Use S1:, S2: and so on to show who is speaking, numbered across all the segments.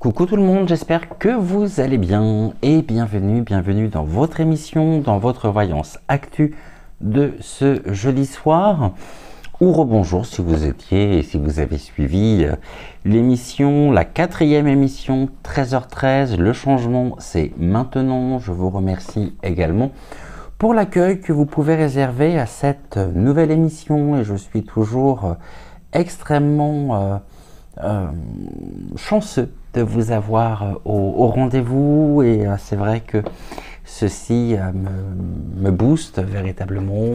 S1: Coucou tout le monde, j'espère que vous allez bien et bienvenue dans votre émission, dans votre voyance actu de ce jeudi soir. Ou rebonjour si vous étiez et si vous avez suivi l'émission, la 4e émission, 13h13. Le changement, c'est maintenant. Je vous remercie également pour l'accueil que vous pouvez réserver à cette nouvelle émission et je suis toujours extrêmement chanceux de vous avoir au rendez-vous et c'est vrai que ceci me booste véritablement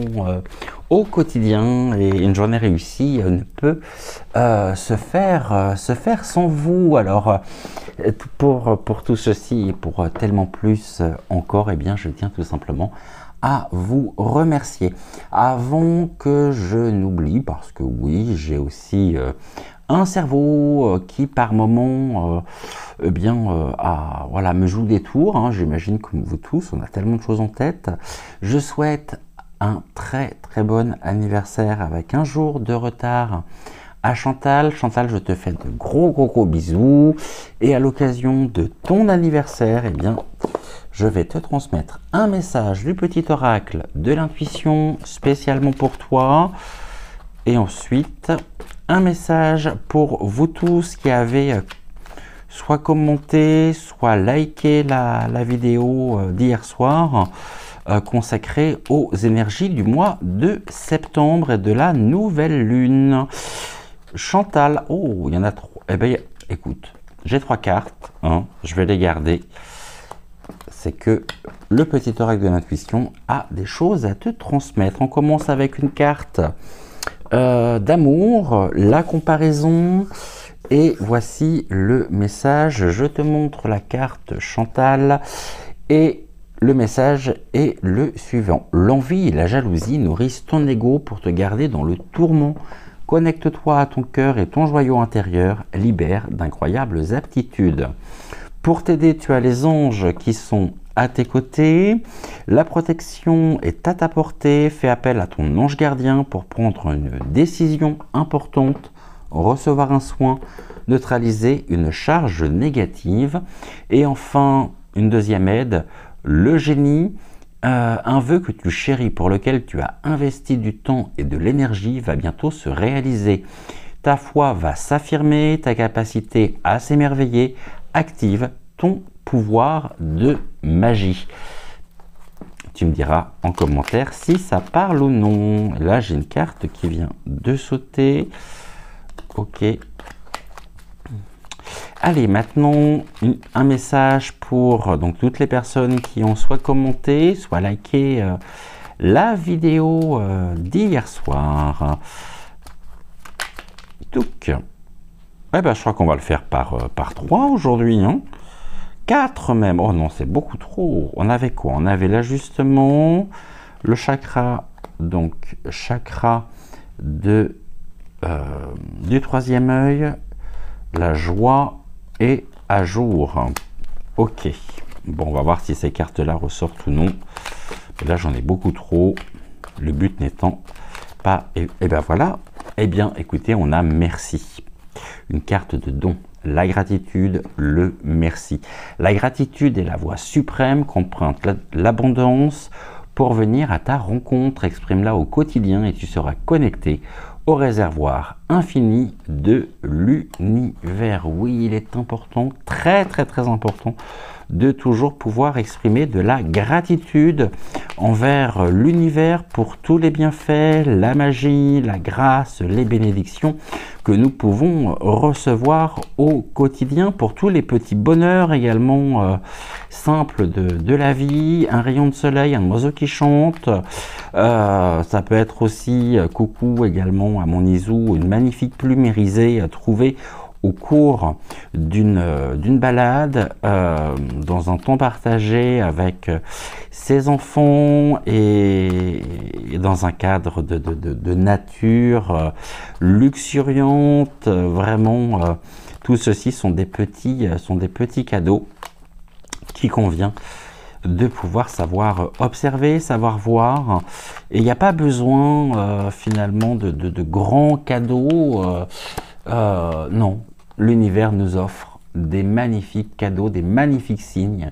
S1: au quotidien et une journée réussie ne peut se faire sans vous. Alors pour tout ceci et pour tellement plus encore, eh bien je tiens tout simplement à vous remercier. Avant que je n'oublie, parce que oui, j'ai aussi un cerveau qui par moment me joue des tours, hein, j'imagine comme vous tous, on a tellement de choses en tête. Je souhaite un très bon anniversaire avec un jour de retard à Chantal. Chantal, je te fais de gros bisous et à l'occasion de ton anniversaire, eh bien je vais te transmettre un message du petit oracle de l'intuition spécialement pour toi. Et ensuite, un message pour vous tous qui avez soit commenté, soit liké la vidéo d'hier soir consacrée aux énergies du mois de septembre et de la nouvelle lune. Chantal, oh, il y en a 3. Eh bien, écoute, j'ai 3 cartes, hein, je vais les garder. C'est que le petit oracle de l'intuition a des choses à te transmettre. On commence avec une carte d'amour, la comparaison, et voici le message. Je te montre la carte Chantal, et le message est le suivant. L'envie et la jalousie nourrissent ton ego pour te garder dans le tourment. Connecte-toi à ton cœur et ton joyau intérieur libère d'incroyables aptitudes. Pour t'aider, tu as les anges qui sont à tes côtés. La protection est à ta portée. Fais appel à ton ange gardien pour prendre une décision importante, recevoir un soin, neutraliser une charge négative. Et enfin, une deuxième aide, le génie. Un vœu que tu chéris, pour lequel tu as investi du temps et de l'énergie, va bientôt se réaliser. Ta foi va s'affirmer, ta capacité à s'émerveiller active ton pouvoir de magie. Tu me diras en commentaire si ça parle ou non. Là, j'ai une carte qui vient de sauter. Ok. Allez, maintenant, un message pour donc toutes les personnes qui ont soit commenté, soit liké la vidéo d'hier soir. Donc, eh ben, je crois qu'on va le faire par 3 aujourd'hui, hein. 4 même. Oh non, c'est beaucoup trop. On avait quoi? On avait l'ajustement, le chakra, donc chakra du 3e œil, la joie et à jour. Ok. Bon, on va voir si ces cartes-là ressortent ou non. Là, j'en ai beaucoup trop. Le but n'étant pas... Et ben voilà. Eh bien, écoutez, on a merci. Une carte de don. La gratitude, le merci. La gratitude est la voie suprême qu'emprunte l'abondance pour venir à ta rencontre. Exprime-la au quotidien et tu seras connecté au réservoir infini de l'univers. Oui, il est important, très important, de toujours pouvoir exprimer de la gratitude envers l'univers pour tous les bienfaits, la magie, la grâce, les bénédictions que nous pouvons recevoir au quotidien, pour tous les petits bonheurs également simples de la vie, un rayon de soleil, un oiseau qui chante, ça peut être aussi coucou également à mon Isou, une magnifique plume irisée trouvée au cours d'une balade dans un temps partagé avec ses enfants et dans un cadre de nature luxuriante. Vraiment, tout ceci sont des petits cadeaux qui convient de pouvoir savoir observer, savoir voir. Et il n'y a pas besoin finalement de grands cadeaux. Non, l'univers nous offre des magnifiques cadeaux, des magnifiques signes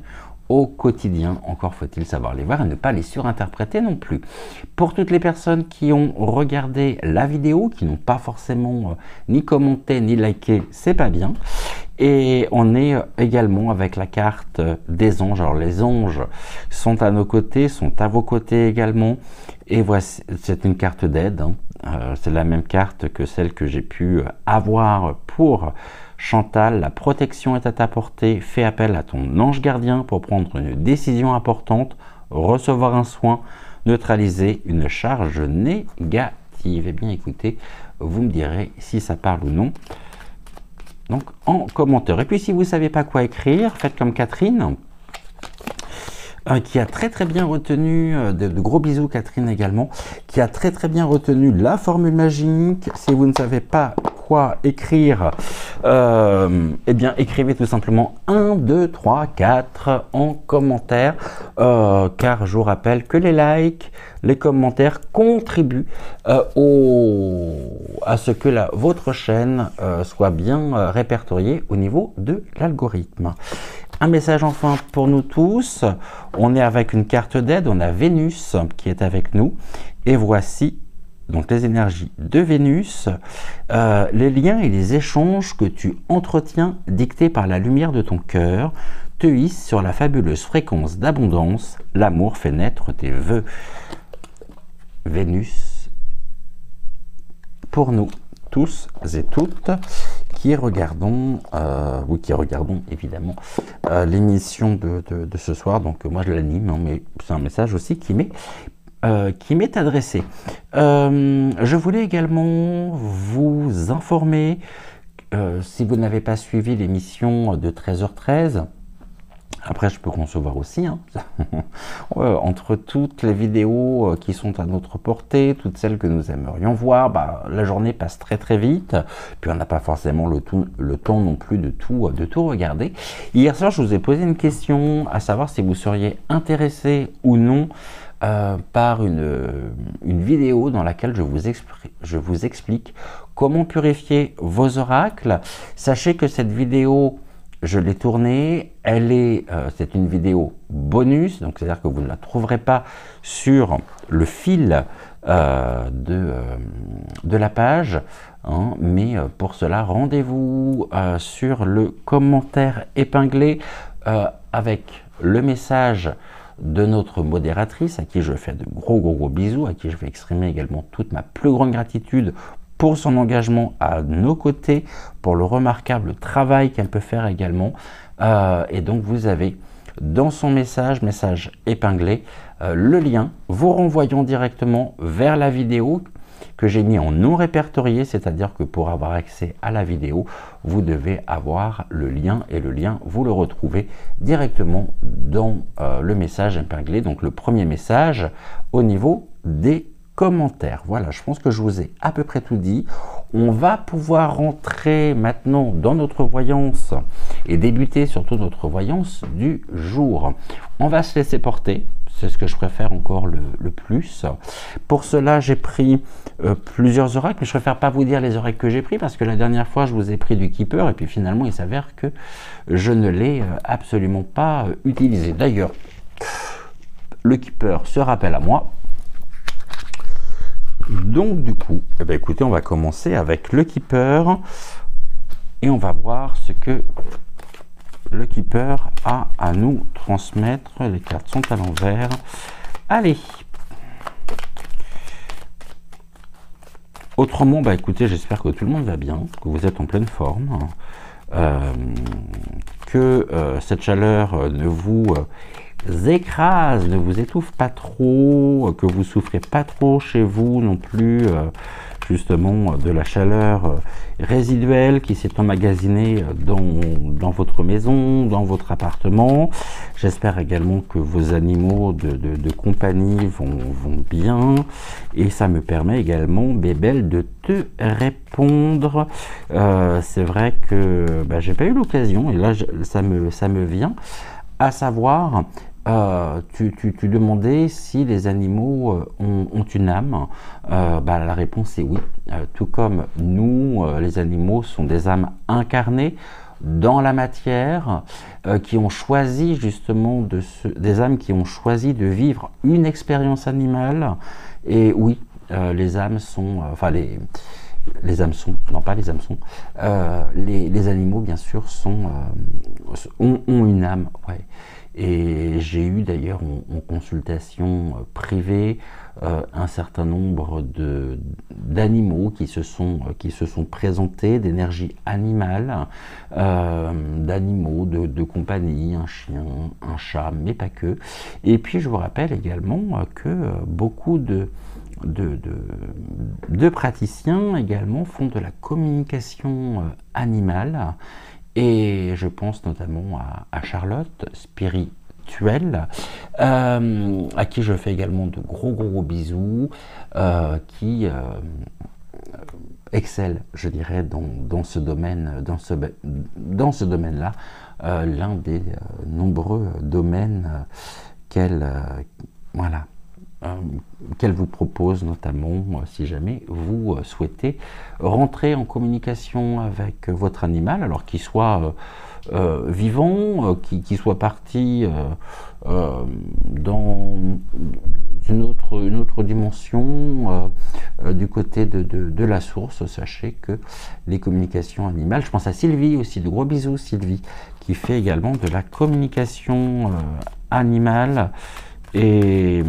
S1: au quotidien. Encore faut-il savoir les voir et ne pas les surinterpréter non plus. Pour toutes les personnes qui ont regardé la vidéo, qui n'ont pas forcément ni commenté ni liké, c'est pas bien. Et on est également avec la carte des anges. Alors les anges sont à nos côtés, sont à vos côtés également. Et voici, c'est une carte d'aide, hein. C'est la même carte que celle que j'ai pu avoir pour Chantal. La protection est à ta portée. Fais appel à ton ange gardien pour prendre une décision importante, recevoir un soin, neutraliser une charge négative. Eh bien écoutez, vous me direz si ça parle ou non. Donc en commentaire. Et puis si vous ne savez pas quoi écrire, faites comme Catherine, qui a très bien retenu, de gros bisous Catherine également, qui a très bien retenu la formule magique. Si vous ne savez pas quoi écrire, eh bien écrivez tout simplement 1, 2, 3, 4 en commentaire, car je vous rappelle que les likes, les commentaires contribuent à ce que votre chaîne soit bien répertoriée au niveau de l'algorithme. Un message enfin pour nous tous, on est avec une carte d'aide, on a Vénus qui est avec nous, et voici donc les énergies de Vénus, les liens et les échanges que tu entretiens dictés par la lumière de ton cœur, te hissent sur la fabuleuse fréquence d'abondance, l'amour fait naître tes vœux. Vénus, pour nous tous et toutes, qui regardons évidemment l'émission de ce soir. Donc moi je l'anime, hein, mais c'est un message aussi qui m'est adressé. Je voulais également vous informer, si vous n'avez pas suivi l'émission de 13h13, après je peux concevoir aussi, hein, entre toutes les vidéos qui sont à notre portée, toutes celles que nous aimerions voir, bah, la journée passe très vite, puis on n'a pas forcément le temps non plus de tout regarder. Hier soir je vous ai posé une question, à savoir si vous seriez intéressé ou non par une vidéo dans laquelle je vous explique comment purifier vos oracles. Sachez que cette vidéo, je l'ai tournée, c'est une vidéo bonus, donc c'est-à-dire que vous ne la trouverez pas sur le fil de la page, hein, mais pour cela, rendez-vous sur le commentaire épinglé avec le message de notre modératrice, à qui je fais de gros bisous, à qui je vais exprimer également toute ma plus grande gratitude pour son engagement à nos côtés, pour le remarquable travail qu'elle peut faire également. Et donc vous avez dans son message épinglé, le lien vous renvoyant directement vers la vidéo que j'ai mis en non répertorié, c'est-à-dire que pour avoir accès à la vidéo, vous devez avoir le lien, et le lien, vous le retrouvez directement dans le message épinglé, donc le premier message au niveau des commentaires. Voilà, je pense que je vous ai à peu près tout dit. On va pouvoir rentrer maintenant dans notre voyance et débuter surtout notre voyance du jour. On va se laisser porter, c'est ce que je préfère encore le plus. Pour cela, j'ai pris plusieurs oracles, mais je préfère pas vous dire les oracles que j'ai pris parce que la dernière fois, je vous ai pris du Keeper et puis finalement, il s'avère que je ne l'ai absolument pas utilisé. D'ailleurs, le Keeper se rappelle à moi. Donc du coup, eh bien, écoutez, on va commencer avec le Keeper et on va voir ce que le Keeper a à nous transmettre. Les cartes sont à l'envers. Allez. Autrement, bah écoutez, j'espère que tout le monde va bien, que vous êtes en pleine forme, que cette chaleur ne vous écrase, ne vous étouffe pas trop, que vous souffrez pas trop chez vous non plus, justement de la chaleur résiduelle qui s'est emmagasinée dans votre maison, dans votre appartement. J'espère également que vos animaux de compagnie vont bien, et ça me permet également, Bébel, de te répondre. C'est vrai que bah, j'ai pas eu l'occasion, et là ça me vient, à savoir, tu demandais si les animaux ont une âme. Bah, la réponse est oui. Tout comme nous, les animaux sont des âmes incarnées. dans la matière, qui ont choisi justement des âmes qui ont choisi de vivre une expérience animale. Et oui, les âmes sont, enfin les hameçons, non pas les hameçons, les animaux bien sûr ont une âme, ouais. Et j'ai eu d'ailleurs en consultation privée un certain nombre d'animaux qui se sont présentés, d'énergie animale, d'animaux de compagnie, un chien, un chat, mais pas que. Et puis je vous rappelle également que beaucoup de praticiens également font de la communication animale, et je pense notamment à Charlotte, spirituelle, à qui je fais également de gros bisous, qui excelle, je dirais, dans ce domaine, dans ce domaine-là, l'un des nombreux domaines qu'elle vous propose, notamment si jamais vous souhaitez rentrer en communication avec votre animal, alors qu'il soit vivant, qu'il soit parti dans une autre dimension, du côté de la source. Sachez que les communications animales, je pense à Sylvie aussi, de gros bisous Sylvie, qui fait également de la communication animale. Et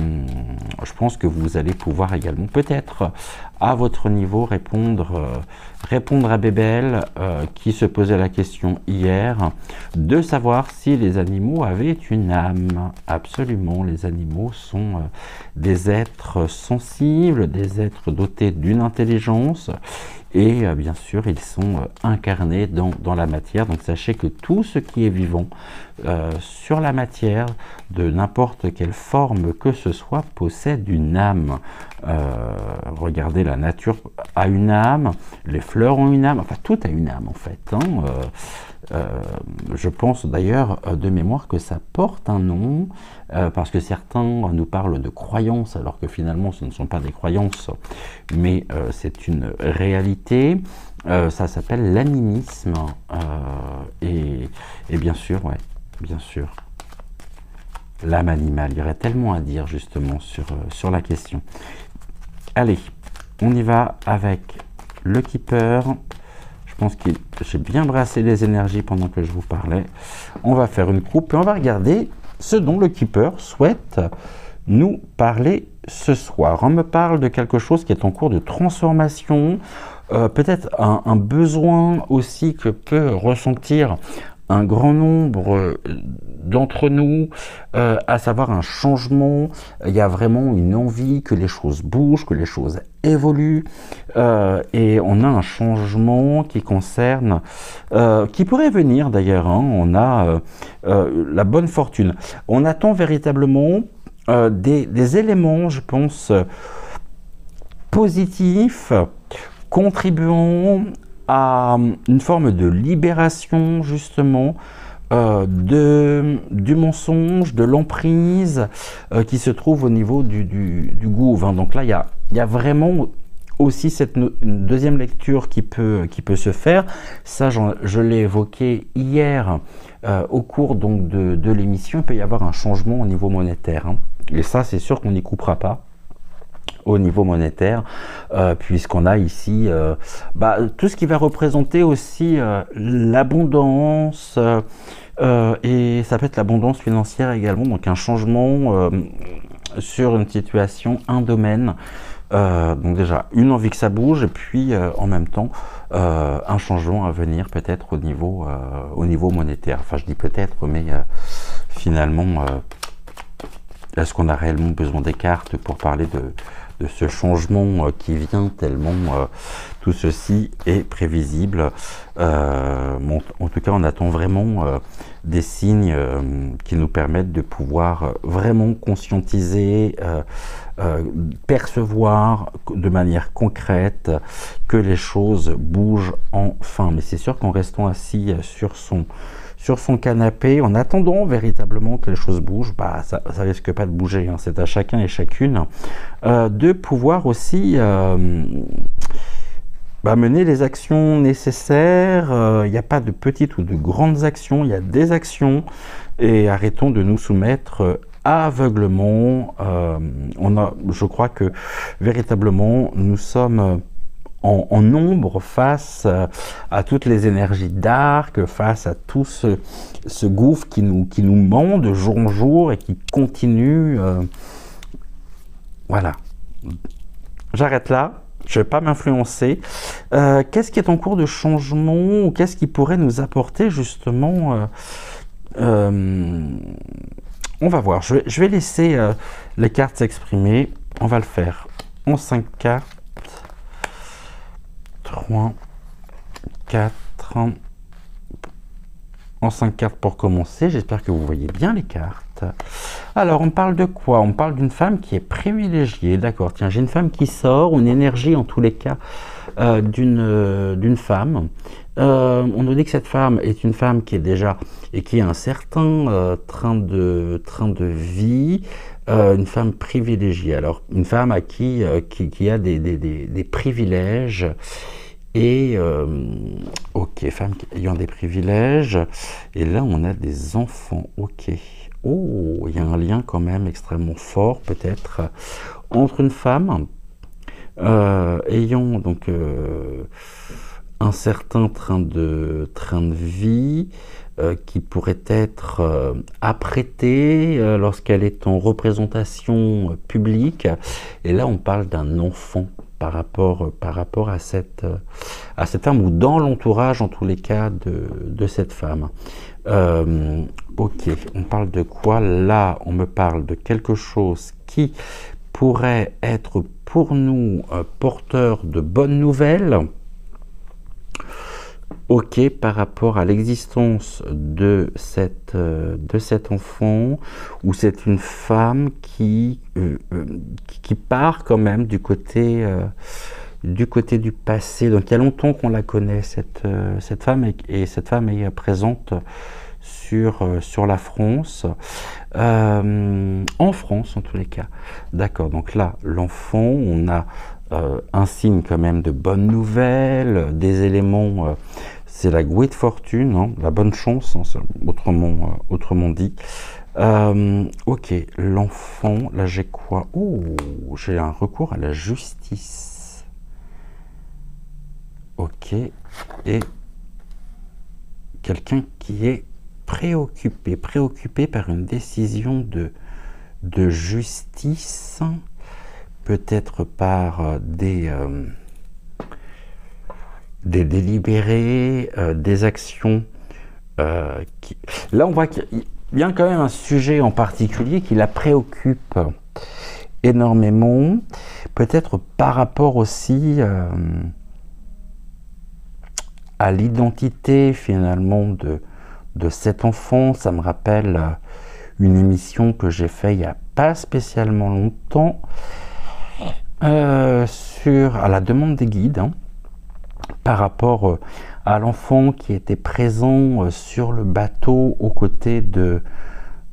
S1: je pense que vous allez pouvoir également, peut-être à votre niveau, répondre à Bébel, qui se posait la question hier de savoir si les animaux avaient une âme. Absolument, les animaux sont des êtres sensibles, des êtres dotés d'une intelligence. Et bien sûr, ils sont incarnés dans la matière. Donc sachez que tout ce qui est vivant sur la matière, de n'importe quelle forme que ce soit, possède une âme. Regardez, la nature a une âme, les fleurs ont une âme, enfin tout a une âme en fait. Je pense d'ailleurs de mémoire que ça porte un nom, parce que certains nous parlent de croyances, alors que finalement ce ne sont pas des croyances, mais c'est une réalité. Ça s'appelle l'animisme, et bien sûr, ouais, bien sûr, l'âme animale. Il y aurait tellement à dire justement sur la question. Allez, on y va avec le Keeper. Je pense que j'ai bien brassé les énergies pendant que je vous parlais. On va faire une coupe et on va regarder ce dont le Keeper souhaite nous parler ce soir. On me parle de quelque chose qui est en cours de transformation, peut-être un besoin aussi que peut ressentir un grand nombre d'entre nous, à savoir un changement. Il y a vraiment une envie que les choses bougent, que les choses évoluent, et on a un changement qui concerne, qui pourrait venir d'ailleurs, on a la bonne fortune. On attend véritablement des éléments, je pense, positifs, contribuant à une forme de libération justement du mensonge, de l'emprise qui se trouve au niveau du gouffre. Donc là, il y a vraiment aussi une deuxième lecture qui peut se faire. Ça, je l'ai évoqué hier au cours donc de l'émission. Il peut y avoir un changement au niveau monétaire. Et ça, c'est sûr qu'on n'y coupera pas au niveau monétaire, puisqu'on a ici tout ce qui va représenter aussi l'abondance, et ça peut être l'abondance financière également, donc un changement sur une situation, un domaine, donc déjà une envie que ça bouge, et puis en même temps un changement à venir peut-être au niveau monétaire. Enfin, je dis peut-être, mais finalement est-ce qu'on a réellement besoin des cartes pour parler de ce changement qui vient, tellement tout ceci est prévisible. En tout cas, on attend vraiment des signes qui nous permettent de pouvoir vraiment conscientiser, percevoir de manière concrète que les choses bougent enfin. Mais c'est sûr qu'en restant assis sur son canapé, en attendant véritablement que les choses bougent, ça risque pas de bouger, c'est à chacun et chacune de pouvoir aussi mener les actions nécessaires. Il n'y a pas de petites ou de grandes actions, il y a des actions. Et arrêtons de nous soumettre aveuglement. Je crois que véritablement, nous sommes en nombre face à toutes les énergies dark, face à tout ce gouffre qui nous ment de jour en jour et qui continue. Voilà. J'arrête là. Je ne vais pas m'influencer. Qu'est-ce qui est en cours de changement ou qu'est-ce qui pourrait nous apporter justement on va voir. Je vais laisser les cartes s'exprimer. On va le faire en 5 cartes. 3, 4, en 5 cartes pour commencer. J'espère que vous voyez bien les cartes. Alors, on parle de quoi? On parle d'une femme qui est privilégiée. D'accord, tiens, j'ai une femme qui sort, une énergie en tous les cas d'une femme. On nous dit que cette femme est une femme qui est déjà et qui a un certain train de vie. Une femme privilégiée. Alors, une femme à qui a des privilèges. Et, ok, femme ayant des privilèges. Et là, on a des enfants. Ok. Oh, il y a un lien quand même extrêmement fort, peut-être, entre une femme ayant donc un certain train de vie qui pourrait être apprêtée lorsqu'elle est en représentation publique. Et là, on parle d'un enfant par rapport à cette femme, ou dans l'entourage, en tous les cas, de cette femme. Ok, on parle de quoi? Là, on me parle de quelque chose qui pourrait être pour nous porteur de bonnes nouvelles. Ok, par rapport à l'existence de cet enfant, ou c'est une femme qui part quand même du côté du passé. Donc il y a longtemps qu'on la connaît, cette femme, et cette femme est présente sur la France, en France en tous les cas. D'accord, donc là, l'enfant, on a un signe quand même de bonnes nouvelles, des éléments, c'est la great fortune, hein, la bonne chance, hein, autrement dit. Ok, l'enfant, là j'ai quoi? Oh, j'ai un recours à la justice. Ok, et quelqu'un qui est préoccupé par une décision de justice, peut-être par des délibérés, des actions. Là, on voit qu'il y a quand même un sujet en particulier qui la préoccupe énormément, peut-être par rapport aussi à l'identité finalement de cet enfant. Ça me rappelle une émission que j'ai faite il n'y a pas spécialement longtemps, à la demande des guides, hein, par rapport à l'enfant qui était présent sur le bateau aux côtés de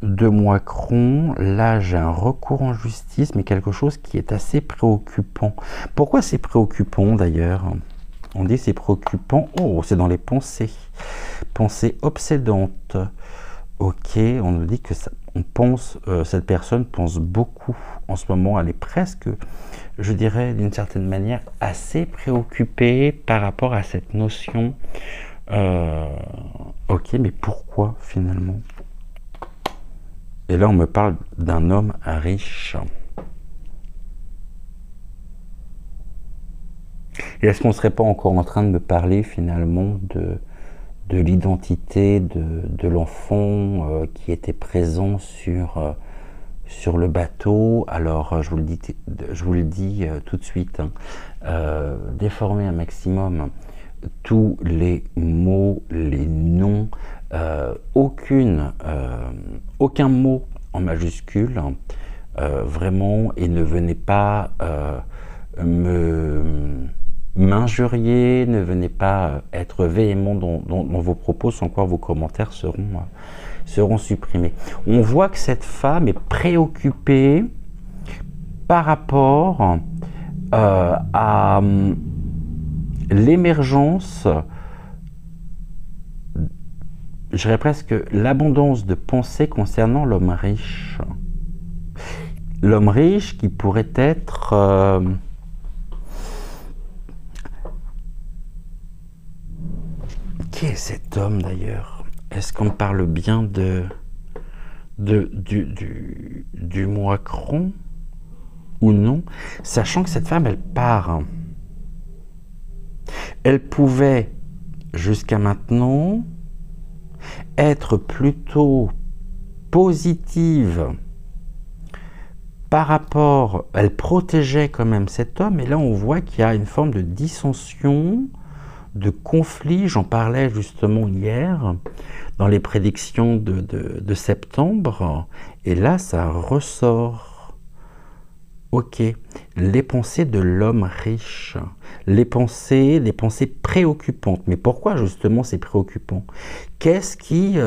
S1: Macron. Là, j'ai un recours en justice, mais quelque chose qui est assez préoccupant. Pourquoi c'est préoccupant d'ailleurs? On dit c'est préoccupant. Oh, c'est dans les pensées. Pensées obsédantes. Ok, on nous dit que cette personne pense beaucoup en ce moment. Elle est presque, je dirais, d'une certaine manière, assez préoccupée par rapport à cette notion. Ok, mais pourquoi finalement? Et là, on me parle d'un homme riche. Et est-ce qu'on ne serait pas encore en train de me parler finalement de l'identité de l'enfant qui était présent sur le bateau? Alors, je vous le dis tout de suite, hein, déformer un maximum tous les mots, les noms, aucun mot en majuscule, vraiment, et ne venez pas m'injurier, ne venez pas être véhément dans vos propos, sans quoi vos commentaires seront supprimés. On voit que cette femme est préoccupée par rapport à l'émergence, je dirais presque l'abondance de pensées concernant l'homme riche. L'homme riche qui pourrait être... qui est cet homme d'ailleurs? Est-ce qu'on parle bien du moicron ou non? Sachant que cette femme, elle part. Elle pouvait, jusqu'à maintenant, être plutôt positive par rapport... Elle protégeait quand même cet homme, et là on voit qu'il y a une forme de dissension, de conflit. J'en parlais justement hier dans les prédictions de septembre, et là ça ressort. Ok, les pensées de l'homme riche, les pensées préoccupantes. Mais pourquoi justement c'est préoccupant? Qu'est-ce qui,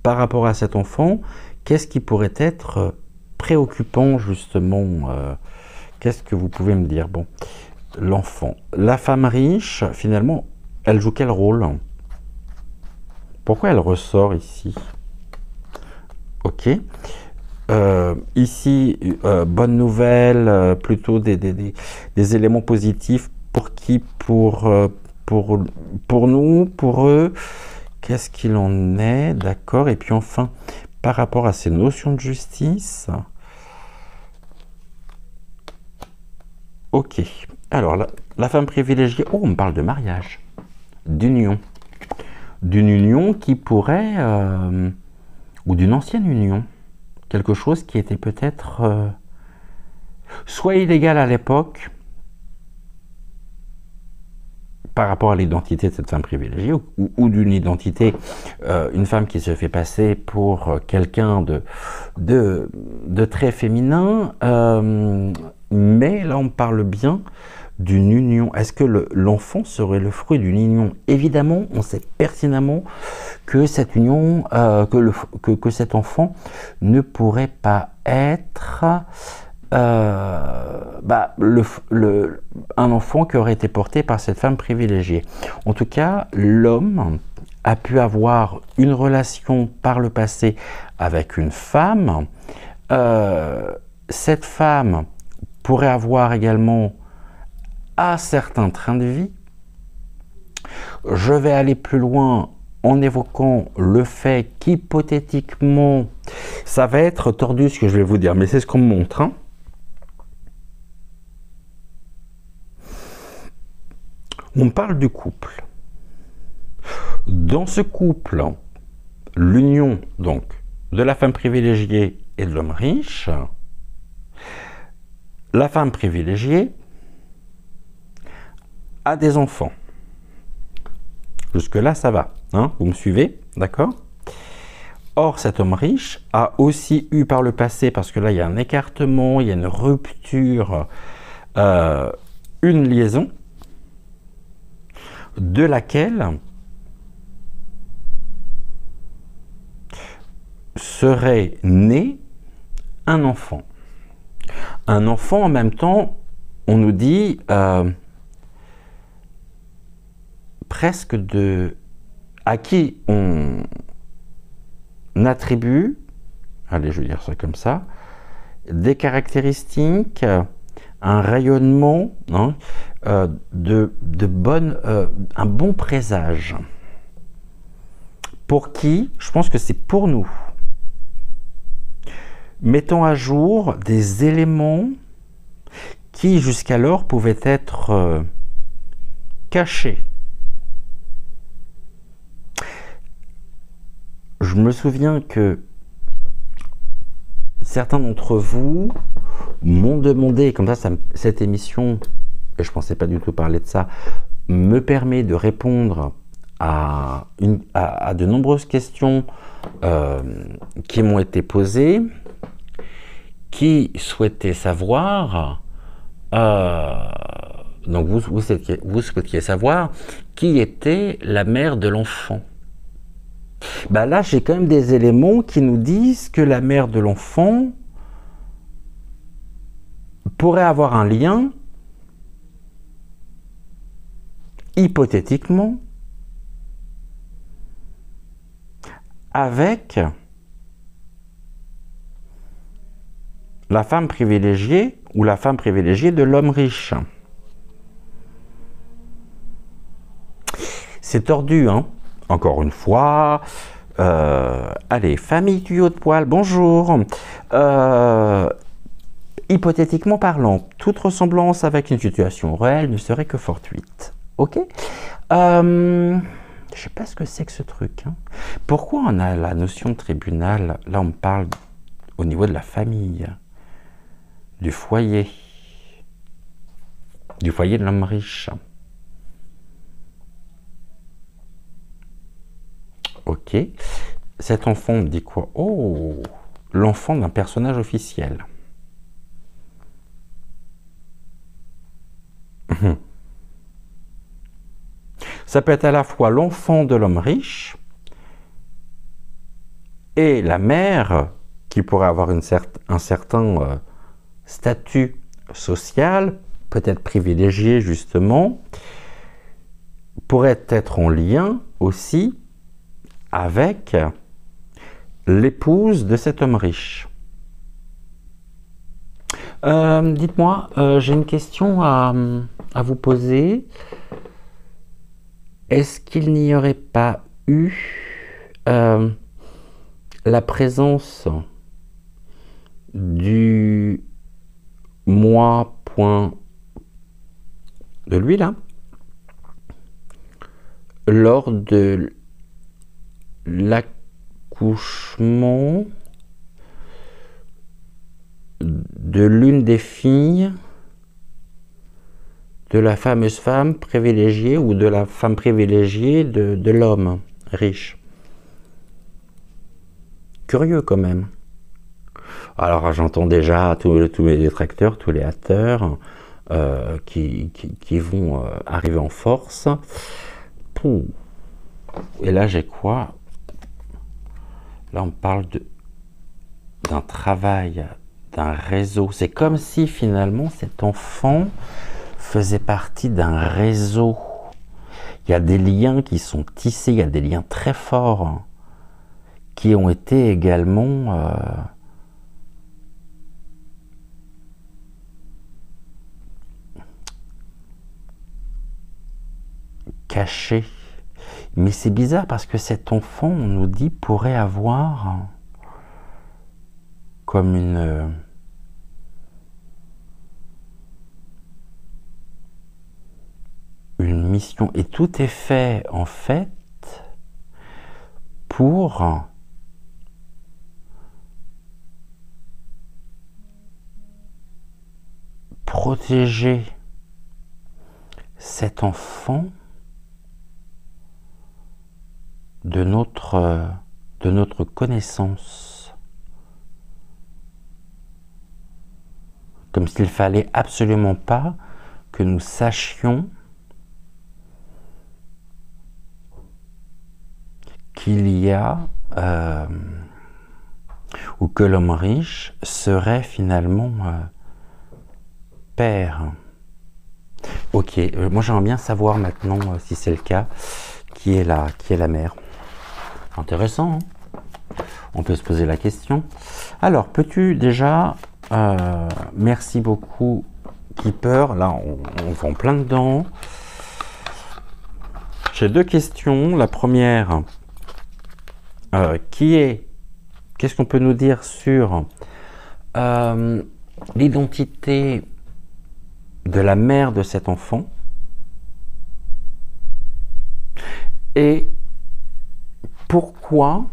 S1: par rapport à cet enfant, qu'est-ce qui pourrait être préoccupant justement? Qu'est-ce que vous pouvez me dire? Bon, l'enfant. La femme riche, finalement, elle joue quel rôle? Pourquoi elle ressort ici? Ok. Ici, bonne nouvelle, plutôt des éléments positifs. Pour qui? Pour nous, pour eux. Qu'est-ce qu'il en est? D'accord. Et puis enfin, par rapport à ces notions de justice. Ok. Alors, la femme privilégiée. Oh, on me parle de mariage. D'union. D'une union qui pourrait... ou d'une ancienne union. Quelque chose qui était peut-être soit illégal à l'époque par rapport à l'identité de cette femme privilégiée, ou d'une identité, une femme qui se fait passer pour quelqu'un de très féminin, mais là on parle bien d'une union. Est-ce que l'enfant serait le fruit d'une union? Évidemment, on sait pertinemment que cette union, que cet enfant ne pourrait pas être un enfant qui aurait été porté par cette femme privilégiée. En tout cas, l'homme a pu avoir une relation par le passé avec une femme. Cette femme pourrait avoir également un certain train de vie. Je vais aller plus loin en évoquant le fait qu'hypothétiquement, ça va être tordu ce que je vais vous dire, mais c'est ce qu'on me montre. Hein. On parle du couple. Dans ce couple, l'union donc de la femme privilégiée et de l'homme riche, la femme privilégiée a des enfants. Jusque-là, ça va. Hein, vous me suivez? D'accord? Or, cet homme riche a aussi eu par le passé, parce que là, il y a un écartement, il y a une rupture, une liaison, de laquelle serait né un enfant. Un enfant, en même temps, on nous dit presque à qui on attribue, allez, je vais dire ça comme ça, des caractéristiques, un rayonnement, hein, un bon présage. Pour qui? Je pense que c'est pour nous. Mettons à jour des éléments qui jusqu'alors pouvaient être cachés. Je me souviens que certains d'entre vous m'ont demandé, comme ça cette émission, et je ne pensais pas du tout parler de ça, me permet de répondre à de nombreuses questions qui m'ont été posées, qui souhaitaient savoir, donc vous souhaitiez savoir qui était la mère de l'enfant. Ben là, j'ai quand même des éléments qui nous disent que la mère de l'enfant pourrait avoir un lien hypothétiquement, avec la femme privilégiée ou la femme privilégiée de l'homme riche. C'est tordu, hein? Encore une fois. Allez, famille tuyau de poil, bonjour. Hypothétiquement parlant, toute ressemblance avec une situation réelle ne serait que fortuite. Ok? Je sais pas ce que c'est que ce truc. Hein. Pourquoi on a la notion de tribunal? Là, on parle au niveau de la famille, du foyer de l'homme riche. Ok. Cet enfant me dit quoi? Oh, l'enfant d'un personnage officiel. Ça peut être à la fois l'enfant de l'homme riche et la mère qui pourrait avoir un certain statut social, peut-être privilégié justement, pourrait être en lien aussi avec l'épouse de cet homme riche. Dites-moi, j'ai une question à vous poser. Est-ce qu'il n'y aurait pas eu la présence du moi point de lui là lors de l'accouchement de l'une des filles de la fameuse femme privilégiée ou de la femme privilégiée de l'homme riche? Curieux quand même. Alors j'entends déjà tous mes détracteurs, tous les haters qui vont arriver en force. Pouh. Et là j'ai quoi? Là on parle d'un travail, d'un réseau. C'est comme si finalement cet enfant faisait partie d'un réseau. Il y a des liens qui sont tissés, il y a des liens très forts qui ont été également cachés. Mais c'est bizarre parce que cet enfant, on nous dit, pourrait avoir comme une mission. Et tout est fait, en fait, pour protéger cet enfant de notre connaissance. Comme s'il fallait absolument pas que nous sachions qu'il y a ou que l'homme riche serait finalement père. Ok, moi j'aimerais bien savoir maintenant, si c'est le cas, qui est la mère. Intéressant, hein? On peut se poser la question. Alors, peux-tu déjà... merci beaucoup, Keeper. Là, on va en plein dedans. J'ai deux questions. La première, qu'est-ce qu'on peut nous dire sur l'identité de la mère de cet enfant et pourquoi,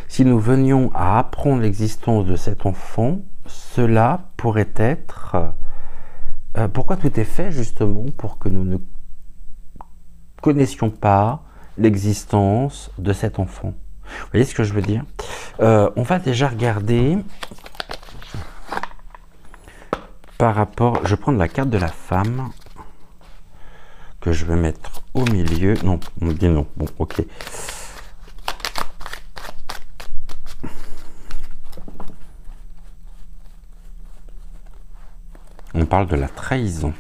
S1: si nous venions à apprendre l'existence de cet enfant, cela pourrait être... pourquoi tout est fait justement pour que nous ne connaissions pas l'existence de cet enfant? Vous voyez ce que je veux dire? On va déjà regarder par rapport... Je vais prendre la carte de la femme que je vais mettre au milieu. Non, on me dit non. Bon, ok. On parle de la trahison.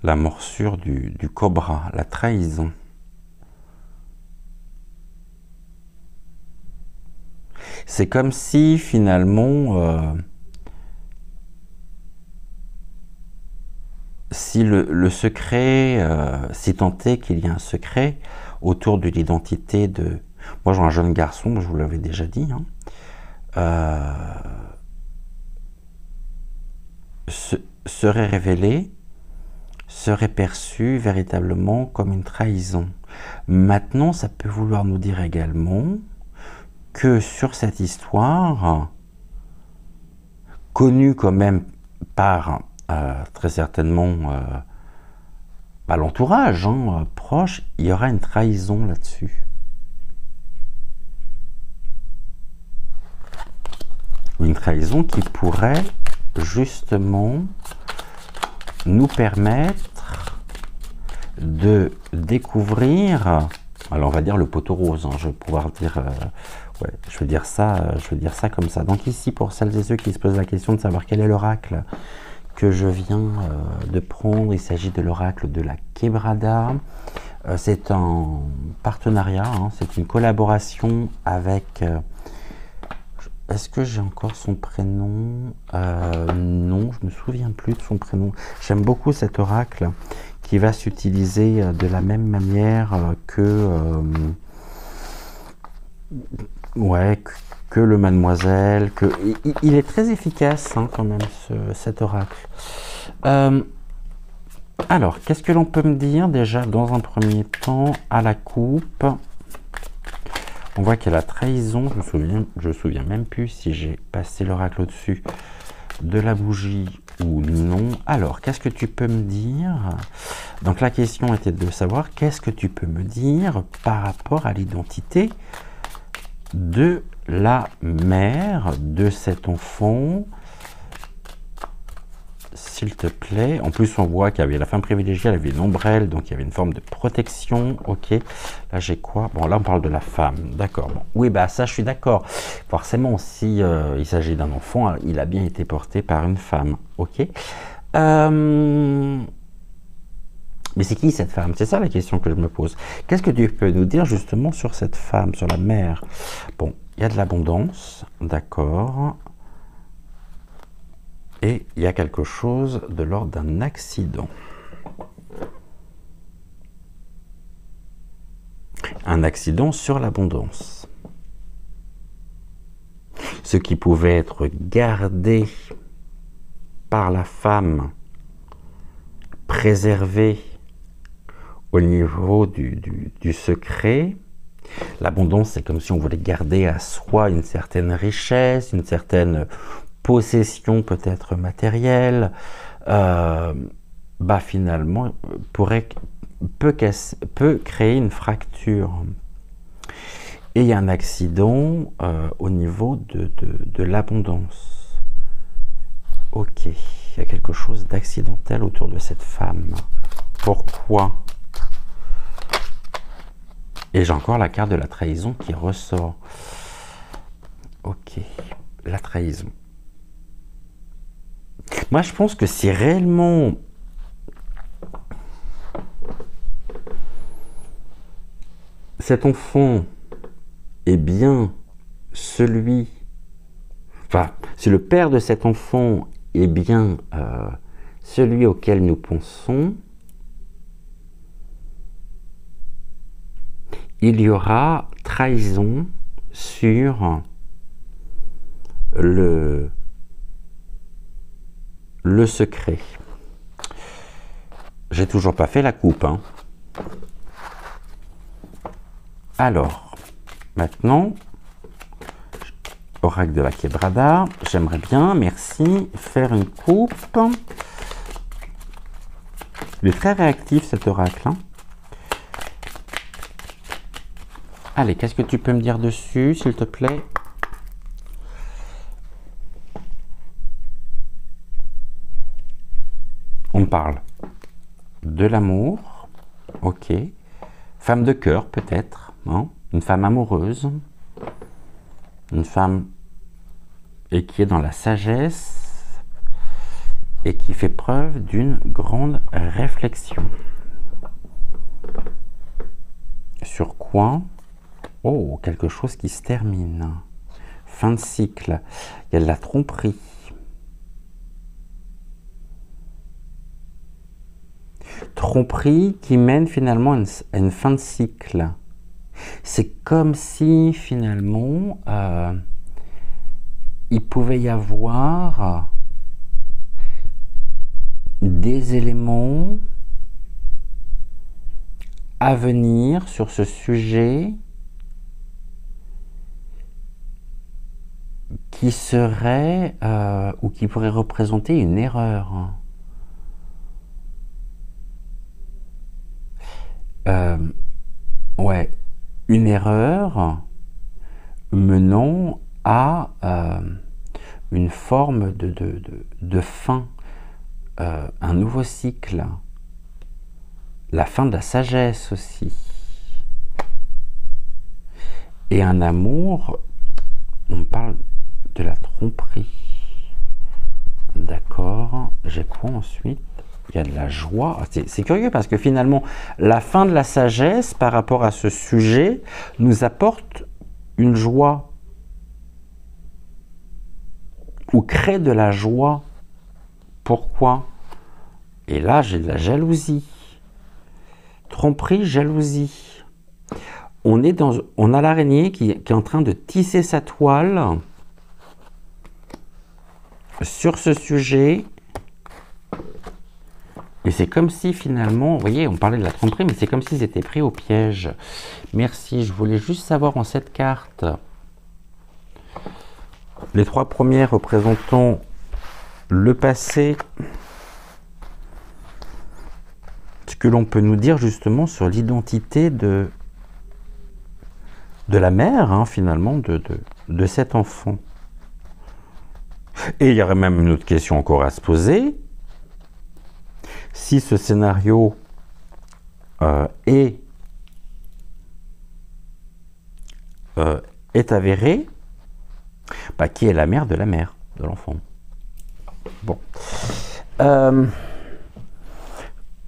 S1: La morsure du cobra, la trahison. C'est comme si finalement, si le secret, si tant est qu'il y a un secret autour de l'identité de... Moi, j'ai un jeune garçon, je vous l'avais déjà dit, hein, serait révélé, serait perçu véritablement comme une trahison. Maintenant, ça peut vouloir nous dire également que sur cette histoire, connue quand même par très certainement l'entourage proche, il y aura une trahison là-dessus. Une trahison qui pourrait justement nous permettre de découvrir, alors on va dire le poteau rose, je vais pouvoir dire, ouais, je veux dire ça comme ça. Donc ici, pour celles et ceux qui se posent la question de savoir quel est l'oracle que je viens de prendre, il s'agit de l'oracle de la Quebrada. C'est un partenariat, c'est une collaboration avec... Est-ce que j'ai encore son prénom? Non, je me souviens plus de son prénom. J'aime beaucoup cet oracle qui va s'utiliser de la même manière que le Mademoiselle. Il est très efficace quand même cet oracle. Alors, qu'est-ce que l'on peut me dire déjà dans un premier temps à la coupe? On voit qu'il y a la trahison, je me souviens même plus si j'ai passé l'oracle au-dessus de la bougie ou non. Alors, qu'est-ce que tu peux me dire? Donc la question était de savoir qu'est-ce que tu peux me dire par rapport à l'identité de la mère de cet enfant, s'il te plaît. En plus, on voit qu'il y avait la femme privilégiée, elle avait une ombrelle, donc il y avait une forme de protection. Ok, là j'ai quoi? Bon, là on parle de la femme, d'accord. Bon. Oui, bah ça je suis d'accord. Forcément, si il s'agit d'un enfant, il a bien été porté par une femme. Ok. Mais c'est qui cette femme? C'est ça la question que je me pose. Qu'est-ce que tu peux nous dire justement sur cette femme, sur la mère? Bon, il y a de l'abondance, d'accord. Et il y a quelque chose de l'ordre d'un accident. Un accident sur l'abondance. Ce qui pouvait être gardé par la femme, préservé au niveau du secret. L'abondance, c'est comme si on voulait garder à soi une certaine richesse, une certaine possession peut-être matérielle, finalement peut créer une fracture. Et il y a un accident au niveau de l'abondance. Ok, il y a quelque chose d'accidentel autour de cette femme. Pourquoi? Et j'ai encore la carte de la trahison qui ressort. Ok, la trahison. Moi, je pense que si réellement cet enfant est bien celui... Enfin, si le père de cet enfant est bien celui auquel nous pensons, il y aura trahison sur le secret. J'ai toujours pas fait la coupe. Alors, maintenant, oracle de la Quebrada, j'aimerais bien, merci, faire une coupe. Il est très réactif cet oracle. Allez, qu'est-ce que tu peux me dire dessus, s'il te plaît? On parle de l'amour, ok. Femme de cœur, peut-être, une femme amoureuse, une femme et qui est dans la sagesse et qui fait preuve d'une grande réflexion. Sur quoi? Oh, quelque chose qui se termine. Fin de cycle. Il y a de la tromperie. Tromperie qui mène finalement à une fin de cycle. C'est comme si finalement il pouvait y avoir des éléments à venir sur ce sujet qui serait ou qui pourrait représenter une erreur. Ouais, une erreur menant à une forme de fin, un nouveau cycle, la fin de la sagesse aussi. Et un amour, on parle de la tromperie. D'accord, j'ai quoi ensuite? Il y a de la joie. C'est curieux parce que finalement, la fin de la sagesse par rapport à ce sujet nous apporte une joie ou crée de la joie. Pourquoi? Et là, j'ai de la jalousie. Tromperie, jalousie. On a l'araignée qui est en train de tisser sa toile sur ce sujet. Et c'est comme si finalement, vous voyez, on parlait de la tromperie, mais c'est comme s'ils étaient pris au piège. Merci, je voulais juste savoir en cette carte, les trois premières représentant le passé, ce que l'on peut nous dire justement sur l'identité de la mère, hein, finalement, de cet enfant. Et il y aurait même une autre question encore à se poser. Si ce scénario est avéré, bah, qui est la mère de l'enfant? Bon.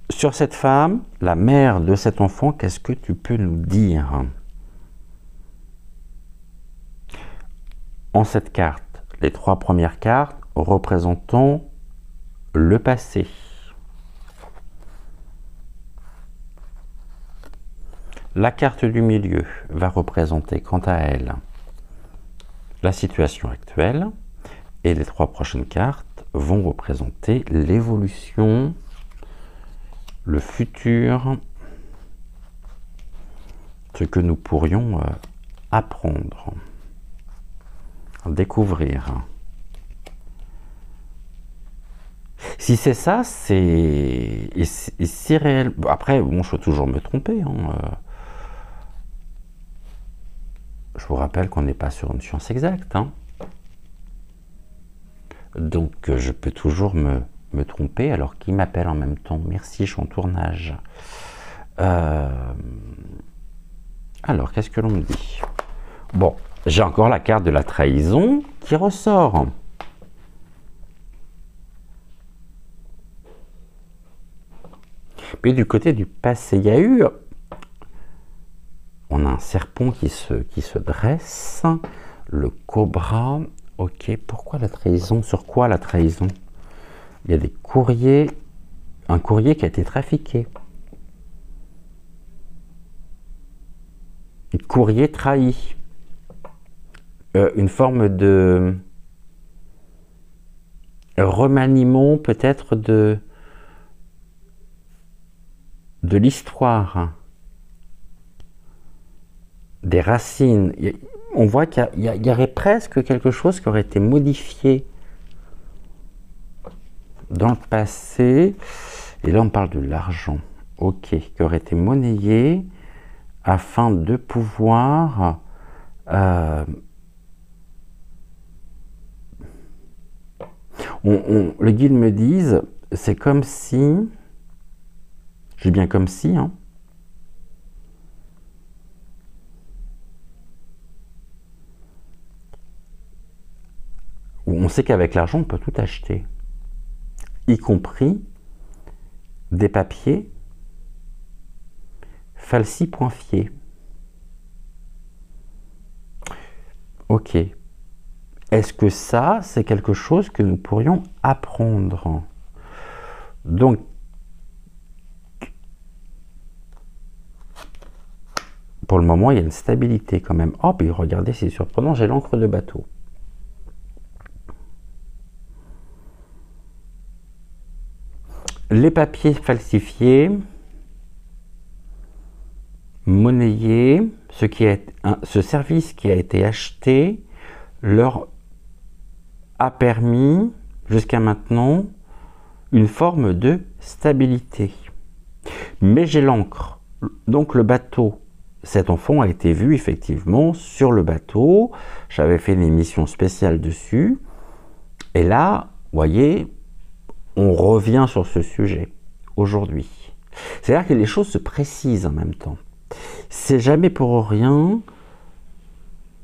S1: Sur cette femme, la mère de cet enfant, qu'est-ce que tu peux nous dire? En cette carte, les trois premières cartes représentant le passé. La carte du milieu va représenter quant à elle la situation actuelle et les trois prochaines cartes vont représenter l'évolution, le futur, ce que nous pourrions apprendre, découvrir. Si c'est ça, c'est réel. Après, bon, je peux toujours me tromper. Hein. Je vous rappelle qu'on n'est pas sur une science exacte. Hein. Donc, je peux toujours me tromper. Alors, qui m'appelle en même temps? Merci, je suis en tournage. Alors, qu'est-ce que l'on me dit? Bon, j'ai encore la carte de la trahison qui ressort. Puis du côté du passé, il y a eu... On a un serpent qui se dresse, le cobra. Ok, pourquoi la trahison? Sur quoi la trahison? Il y a des courriers, un courrier qui a été trafiqué. Un courrier trahi. Une forme de remaniement peut-être de l'histoire. Des racines. On voit qu'il y aurait presque quelque chose qui aurait été modifié dans le passé. Et là, on parle de l'argent. Ok, qui aurait été monnayé afin de pouvoir le guide me dise, c'est comme si, j'ai bien comme si, hein, on sait qu'avec l'argent, on peut tout acheter. y compris des papiers falsifiés. Ok. Est-ce que ça, c'est quelque chose que nous pourrions apprendre? Donc, pour le moment, il y a une stabilité quand même. Oh, puis regardez, c'est surprenant, j'ai l'encre de bateau. Les papiers falsifiés, monnayés, ce service qui a été acheté leur a permis jusqu'à maintenant une forme de stabilité. Mais j'ai l'encre. Donc le bateau, cet enfant a été vu effectivement sur le bateau. J'avais fait une émission spéciale dessus. Et là, vous voyez, on revient sur ce sujet aujourd'hui. C'est-à-dire que les choses se précisent en même temps. C'est jamais pour rien,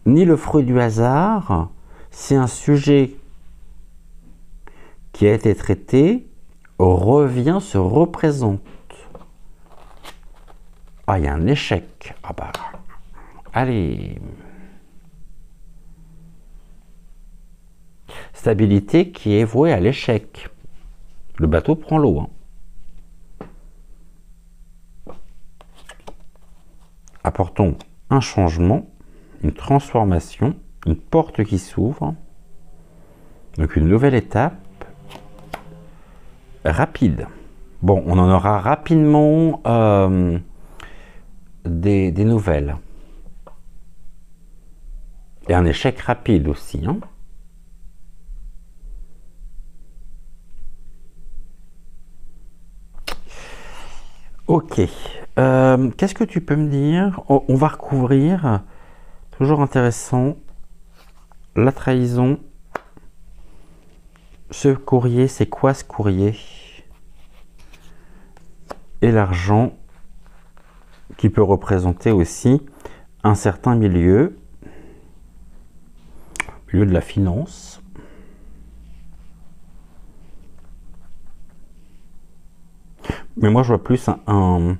S1: ni le fruit du hasard. C'est un sujet qui a été traité, revient, se représente. Ah, il y a un échec. Ah bah, allez. Stabilité qui est vouée à l'échec. Le bateau prend l'eau. Apportons un changement, une transformation, une porte qui s'ouvre. Donc une nouvelle étape rapide. Bon, on en aura rapidement des nouvelles. Et un échec rapide aussi. Ok. Qu'est-ce que tu peux me dire? On va recouvrir, toujours intéressant, la trahison. Ce courrier, c'est quoi ce courrier? Et l'argent qui peut représenter aussi un certain milieu de la finance. Mais moi, je vois plus un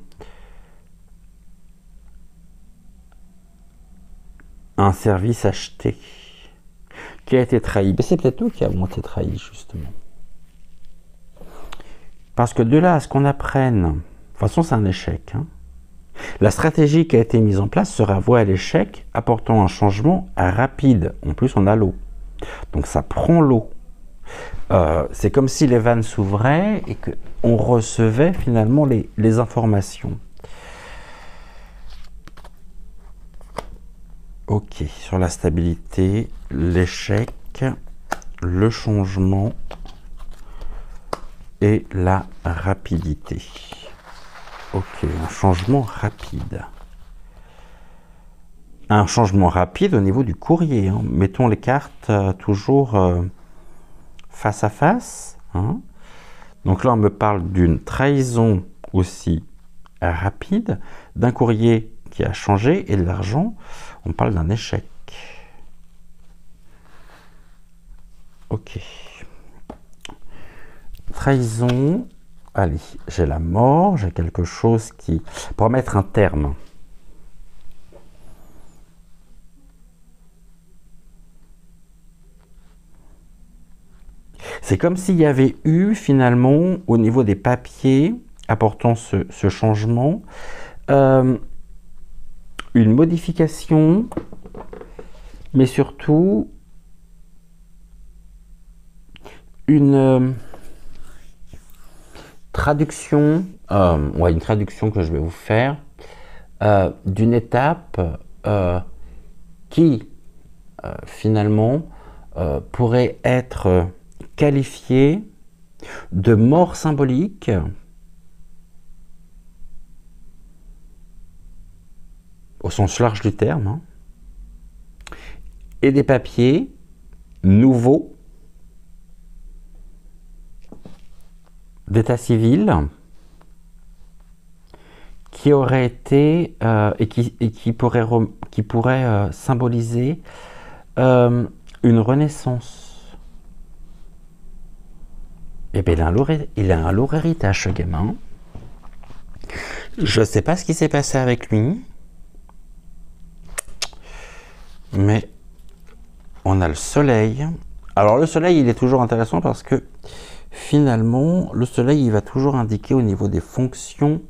S1: service acheté qui a été trahi. Mais c'est peut-être nous qui avons été trahis, justement. Parce que de là à ce qu'on apprenne, de toute façon, c'est un échec. La stratégie qui a été mise en place sera vouée à l'échec, apportant un changement rapide. En plus, on a l'eau. Donc, ça prend l'eau. C'est comme si les vannes s'ouvraient et qu'on recevait finalement les informations. Ok, sur la stabilité, l'échec, le changement et la rapidité. Ok, un changement rapide. Un changement rapide au niveau du courrier. Mettons les cartes toujours face à face. Donc là, on me parle d'une trahison aussi rapide, d'un courrier qui a changé et de l'argent. On parle d'un échec. Ok. Trahison. Allez, j'ai la mort, j'ai quelque chose qui... Pour mettre un terme. C'est comme s'il y avait eu finalement au niveau des papiers apportant ce changement une modification, mais surtout une traduction, une traduction que je vais vous faire d'une étape qui finalement pourrait être qualifiée de mort symbolique au sens large du terme, et des papiers nouveaux d'état civil qui auraient été et qui pourraient symboliser une renaissance. Eh bien, il a un lourd héritage, ce gamin. Je ne sais pas ce qui s'est passé avec lui. Mais on a le soleil. Alors, le soleil, il est toujours intéressant parce que finalement, le soleil, il va toujours indiquer au niveau des fonctions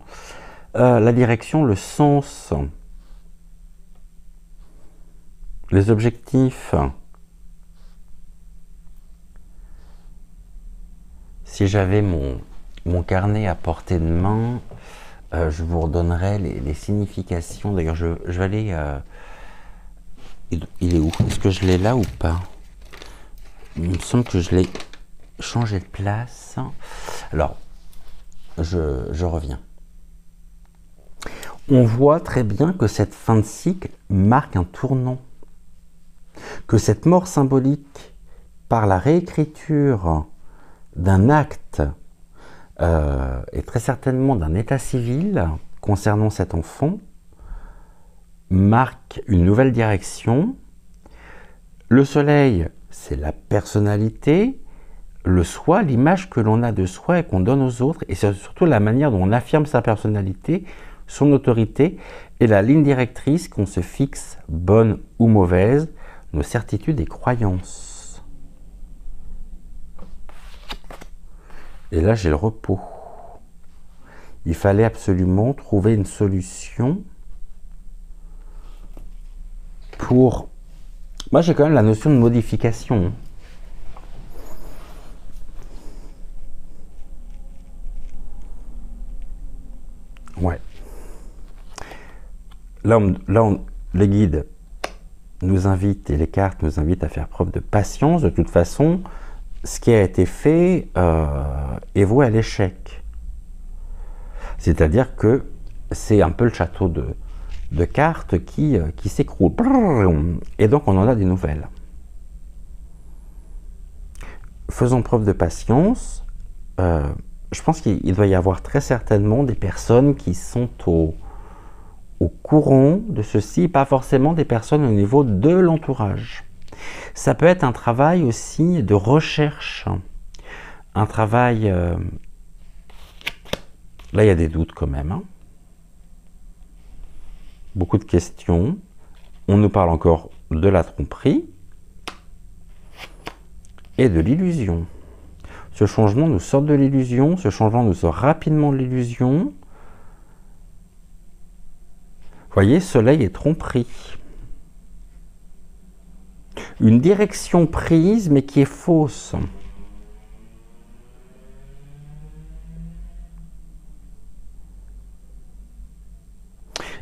S1: la direction, le sens, les objectifs. Si j'avais mon carnet à portée de main, je vous redonnerais les significations. D'ailleurs, je vais aller... il est où? Est-ce que je l'ai là ou pas? Il me semble que je l'ai changé de place. Alors, je reviens. On voit très bien que cette fin de cycle marque un tournant. Que cette mort symbolique, par la réécriture d'un acte, et très certainement d'un état civil concernant cet enfant, marque une nouvelle direction. Le soleil, c'est la personnalité, le soi, l'image que l'on a de soi et qu'on donne aux autres, et c'est surtout la manière dont on affirme sa personnalité, son autorité, et la ligne directrice qu'on se fixe, bonne ou mauvaise, nos certitudes et croyances. Et là, j'ai le repos. Il fallait absolument trouver une solution pour... Moi, j'ai quand même la notion de modification. Ouais. Là, les guides nous invitent, et les cartes nous invitent à faire preuve de patience. De toute façon, ce qui a été fait est voué à l'échec. C'est-à-dire que c'est un peu le château de cartes qui s'écroule. Et donc, on en a des nouvelles. Faisons preuve de patience. Je pense qu'il doit y avoir très certainement des personnes qui sont au courant de ceci, pas forcément des personnes au niveau de l'entourage. Ça peut être un travail aussi de recherche, un travail... Là, il y a des doutes quand même. Hein. Beaucoup de questions. On nous parle encore de la tromperie et de l'illusion. Ce changement nous sort de l'illusion, ce changement nous sort rapidement de l'illusion. Vous voyez, soleil et tromperie. Une direction prise, mais qui est fausse.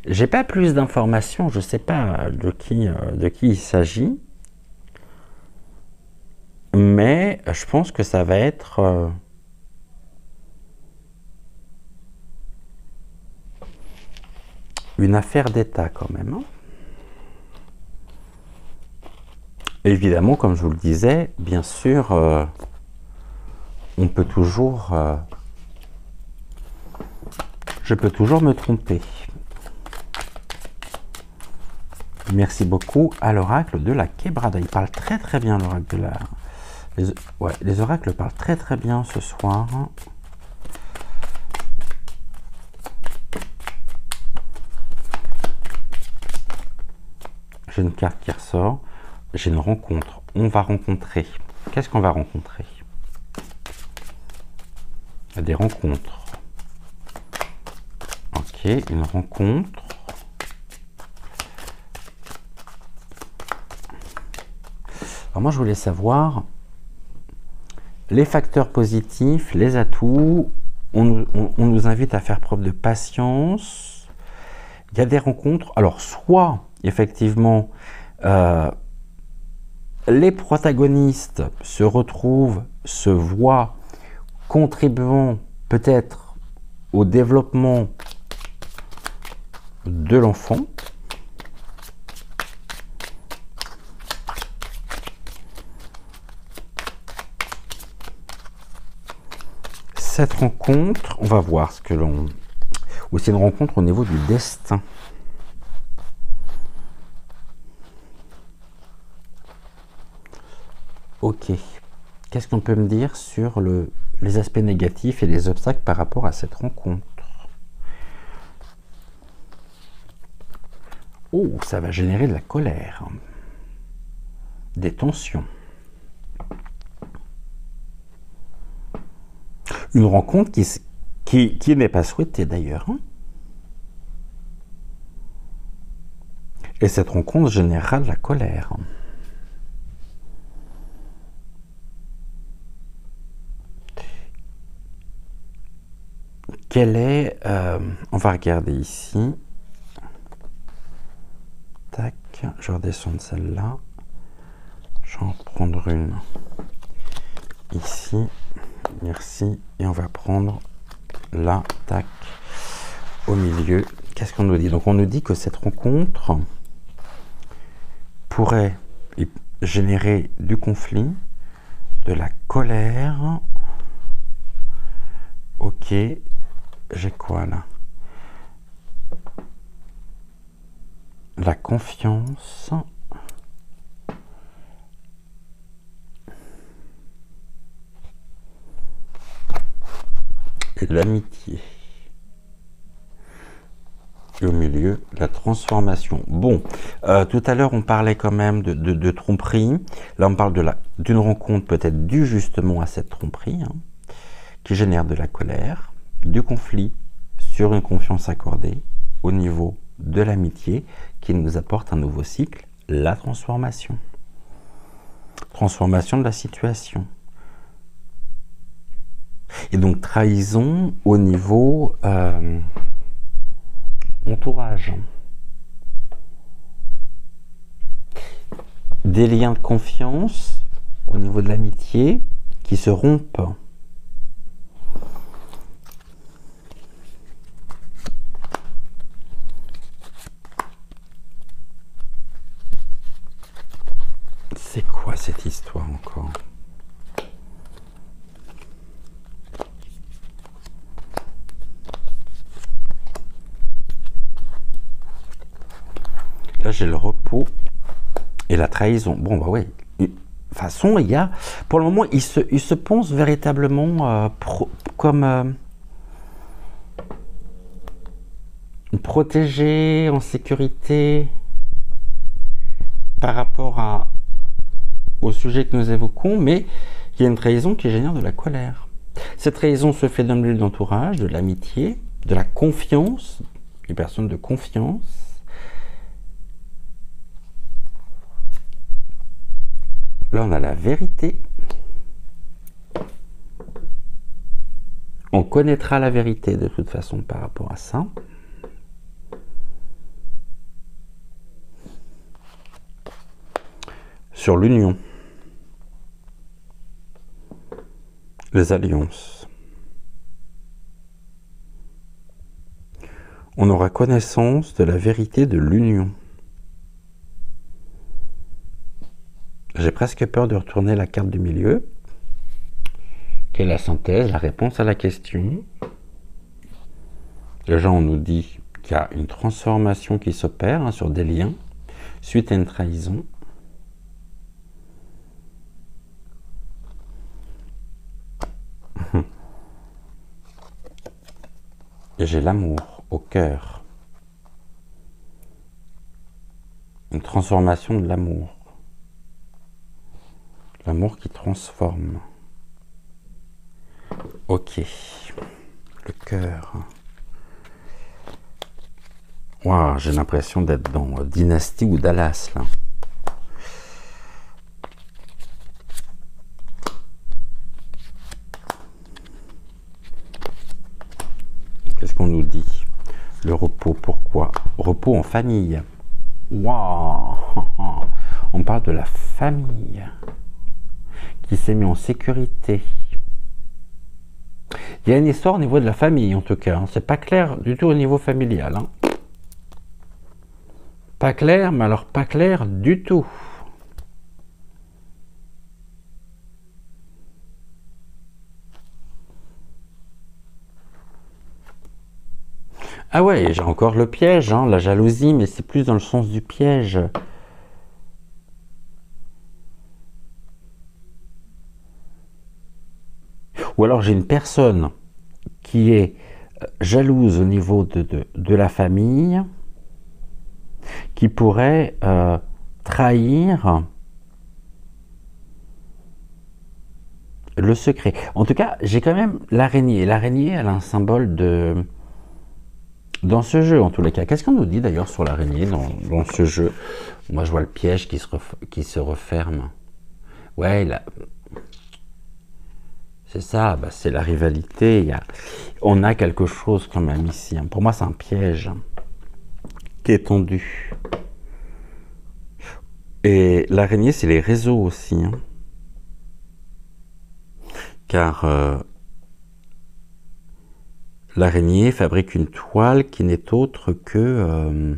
S1: J'ai pas plus d'informations, je sais pas de qui il s'agit. Mais je pense que ça va être... une affaire d'État quand même. Hein. Évidemment, comme je vous le disais, bien sûr, on peut toujours... je peux toujours me tromper. Merci beaucoup à l'oracle de la Quebrada. Il parle très très bien, l'oracle de la... les oracles parlent très très bien ce soir. J'ai une carte qui ressort. J'ai une rencontre. On va rencontrer. Qu'est-ce qu'on va rencontrer? Des rencontres. Ok, une rencontre. Alors moi, je voulais savoir les facteurs positifs, les atouts. On nous invite à faire preuve de patience. Il y a des rencontres. Alors, soit, effectivement, les protagonistes se retrouvent, se voient, contribuant peut-être au développement de l'enfant. Cette rencontre, on va voir ce que l'on... Ou c'est une rencontre au niveau du destin. Ok. Qu'est-ce qu'on peut me dire sur le les aspects négatifs et les obstacles par rapport à cette rencontre. Oh, ça va générer de la colère, des tensions. Une rencontre qui n'est pas souhaitée d'ailleurs. Et cette rencontre générera de la colère. Quelle est... on va regarder ici. Tac, je redescends de celle-là. Je vais en prendre une ici. Merci. Et on va prendre là, tac, au milieu. Qu'est-ce qu'on nous dit? Donc on nous dit que cette rencontre pourrait générer du conflit, de la colère. Ok, j'ai quoi là? La confiance. Et de l'amitié. Et au milieu, la transformation. Bon, tout à l'heure, on parlait quand même de tromperie. Là, on parle d'une rencontre peut-être due justement à cette tromperie, qui génère de la colère, du conflit sur une confiance accordée au niveau de l'amitié, qui nous apporte un nouveau cycle, la transformation. Transformation de la situation. Et donc, trahison au niveau entourage. Des liens de confiance au niveau de l'amitié qui se rompent. C'est quoi cette histoire encore? Là, j'ai le repos et la trahison. Bon, bah ouais. De toute façon, il y a... Pour le moment, il se pense véritablement comme protégé, en sécurité, par rapport au sujet que nous évoquons, mais il y a une trahison qui génère de la colère. Cette trahison se fait d'un milieu d'entourage, de l'amitié, de la confiance, les personnes de confiance. Là, on a la vérité. On connaîtra la vérité de toute façon par rapport à ça. Sur l'union. Les alliances. On aura connaissance de la vérité de l'union. J'ai presque peur de retourner la carte du milieu. Quelle est la synthèse, la réponse à la question? Déjà, on nous dit qu'il y a une transformation qui s'opère sur des liens suite à une trahison. Et j'ai l'amour au cœur. Une transformation de l'amour. L'amour qui transforme. Ok. Le cœur. Waouh, j'ai l'impression d'être dans Dynastie ou Dallas, là. Qu'est-ce qu'on nous dit? Le repos, pourquoi? Repos en famille. Waouh! On parle de la famille qui s'est mis en sécurité. Il y a une histoire au niveau de la famille, en tout cas. C'est pas clair du tout au niveau familial. Pas clair, mais alors pas clair du tout. Ah ouais, j'ai encore le piège, la jalousie, mais c'est plus dans le sens du piège. Ou alors j'ai une personne qui est jalouse au niveau de la famille, qui pourrait trahir le secret. En tout cas, j'ai quand même l'araignée. L'araignée, elle a un symbole de... Dans ce jeu, en tous les cas. Qu'est-ce qu'on nous dit d'ailleurs sur l'araignée dans ce jeu? Moi, je vois le piège qui se referme. Ouais, là... C'est ça, bah, c'est la rivalité. On a quelque chose quand même ici. Pour moi, c'est un piège qui est tendu. Et l'araignée, c'est les réseaux aussi. Hein. Car l'araignée fabrique une toile qui n'est autre que